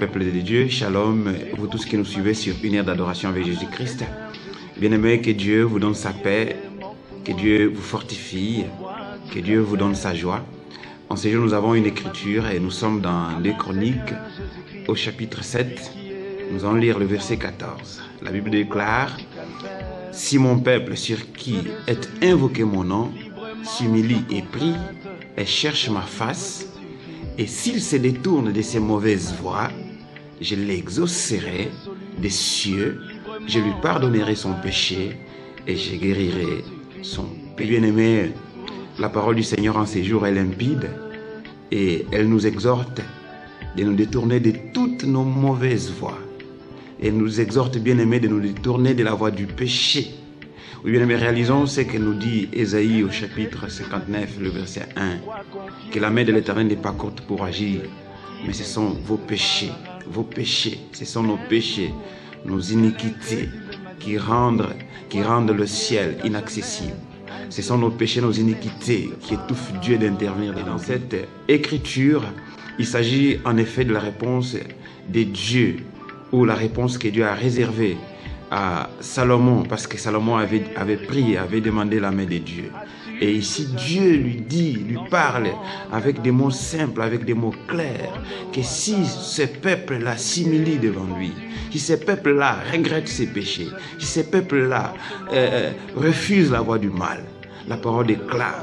peuple de Dieu, shalom, vous tous qui nous suivez sur une heure d'adoration avec Jésus-Christ. Bien-aimés, que Dieu vous donne sa paix, que Dieu vous fortifie, que Dieu vous donne sa joie. En ce jour, nous avons une écriture et nous sommes dans les Chroniques au chapitre 7. Nous allons lire le verset 14. La Bible déclare: « Si mon peuple sur qui est invoqué mon nom s'humilie et prie et cherche ma face, et s'il se détourne de ses mauvaises voies, je l'exaucerai des cieux, je lui pardonnerai son péché et je guérirai son péché. » Bien-aimés, la parole du Seigneur en ces jours est limpide et elle nous exhorte de nous détourner de toutes nos mauvaises voies. Elle nous exhorte, bien-aimés, de nous détourner de la voie du péché. Oui, bien-aimés, réalisons ce que nous dit Ésaïe au chapitre 59, le verset 1. Que la main de l'Éternel n'est pas courte pour agir, mais ce sont vos péchés, ce sont nos péchés, nos iniquités qui rendent le ciel inaccessible. Ce sont nos péchés, nos iniquités qui étouffent Dieu d'intervenir dans cette écriture. Il s'agit en effet de la réponse de Dieu, ou la réponse que Dieu a réservée à Salomon, parce que Salomon avait prié, avait demandé la main de Dieu. Et ici, Dieu lui parle avec des mots simples, avec des mots clairs, que si ce peuple-là s'humilie devant lui, si ce peuple-là regrette ses péchés, si ce peuple-là refuse la voie du mal, la parole déclare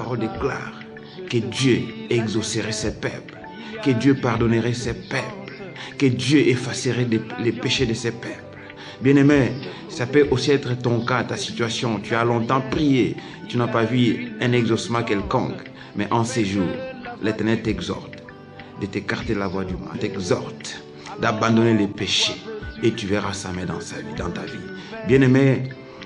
que Dieu exaucerait ses peuples, que Dieu pardonnerait ses peuples, que Dieu effacerait les péchés de ses peuples. Bien-aimé, ça peut aussi être ton cas, ta situation. Tu as longtemps prié, tu n'as pas vu un exaucement quelconque. Mais en ces jours, l'Éternel t'exhorte de t'écarter de la voie du mal, t'exhorte d'abandonner les péchés et tu verras sa main dans ta vie. Bien-aimé,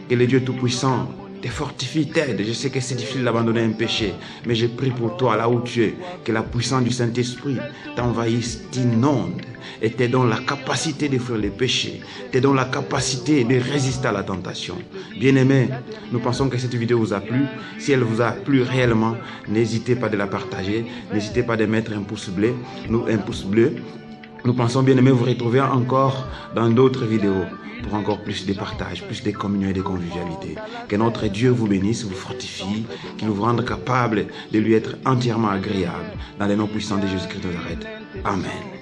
que le Dieu Tout-Puissant te fortifie, t'aide. Je sais que c'est difficile d'abandonner un péché, mais je prie pour toi, là où tu es, que la puissance du Saint-Esprit t'envahisse, t'inonde et te donne la capacité de fuir les péchés, te donne la capacité de résister à la tentation. Bien-aimés, nous pensons que cette vidéo vous a plu. Si elle vous a plu réellement, n'hésitez pas de la partager, n'hésitez pas de mettre un pouce bleu. Nous pensons, bien-aimés, vous retrouver encore dans d'autres vidéos pour encore plus de partage, plus de communion et de convivialité. Que notre Dieu vous bénisse, vous fortifie, qu'il vous rende capable de lui être entièrement agréable. Dans le nom puissant de Jésus-Christ de Nazareth. Amen.